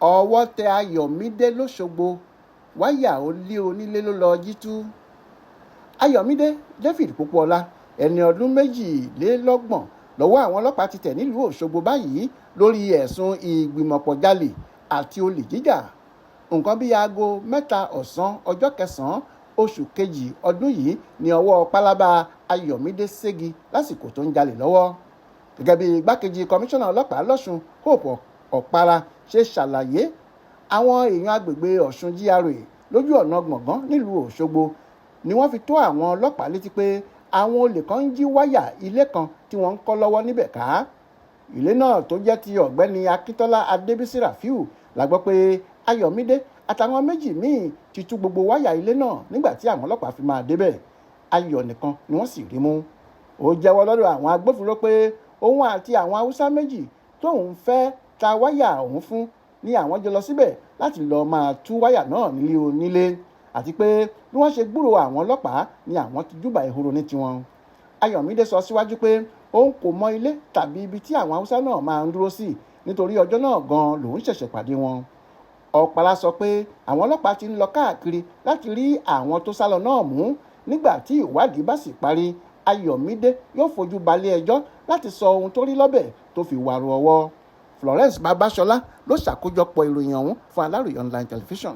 ọwọ́ tẹ Ayọ̀mídé lóṣogbo, Waya olé onílé ló lọ jí tú. Ayọ̀mídé David Pópóọlá ẹni ọdún 22 lọ́wọ́ àwọn ọlọ́pàá ti tẹ̀ nílùú Òṣogbo báyìí lórí ẹ̀sùn ìgbìmọ̀pọ̀jalè àti olè jíjà. Nǹkan bíi aago 3 ọ̀sán ọjọ́ 9 oṣù kejì ọdún yìí ni ọwọ́ pálábá Ayọ̀mídé ségi lásìkò tó ń jalè lọ́wọ́. Gẹ́gẹ́ bí igbákejì kọmíṣánná ọlọ́pàá lọ́ṣun Hope Ọ̀para ṣe ṣàlàyé, àwọn èèyàn agbègbè Ọ̀ṣun GRA lójú ọ̀nà gbọ̀ngàn nílùú Òṣogbo ni wọ́n fi tó àwọn ọlọ́pàá létí pé àwọn olè kan ń jí wáyà ilé kan tí wọ́n ń kọ́ lọ́wọ́ níbẹ̀ ká. Ilé náà tó jẹ́ ti ọ̀gbẹ́ni Akíntọ́lá Adébísí Rafiu la gbọ́ pé Ayọ̀mídé àtàwọn méjì míì ti tú gbogbo wáyà ilé náà nígbà tí àwọn ọlọ́pàá fi máa débẹ̀. Ayọ̀ nìkan ni wọ́n sì rí mú. Ó jẹ́wọ́ lọ́dọ̀ àwọn agbófinró pé òun àti àwọn Haúsá méjì tóun fẹ́ ta wáyà òun fún ni àwọn jọ lọ síbẹ̀ láti lọ́ọ́ máa tú wáyà náà nílé onílé, àti pé bí wọ́n ṣe gbúròó àwọn ọlọ́pàá ni àwọn ti júbà ehoro ní tiwọn. Ayọ̀mídé sọ síwájú pé òun kò mọ ilé tàbí ibi tí àwọn Haúsá náà máa ń dúró sí nítorí ọjọ́ náà gan lòun ṣẹ̀ṣẹ̀ pàdé wọn. Ọ̀pàlà sọ pé àwọn ọlọ́pàá ti ń lọ káàkiri láti rí àwọn tó sálọ náà mú. Nígbà tí ìwádìí bá sì parí, Ayọ̀mídé yóò fojú balẹ̀ ẹjọ́ láti sọ ohun tó rí lọ́bẹ̀ tó fi wàrú ọwọ́. Florence Babasola ló ṣàkójọpọ̀ ìròyìn ọ̀hún fún Aláròyé online television.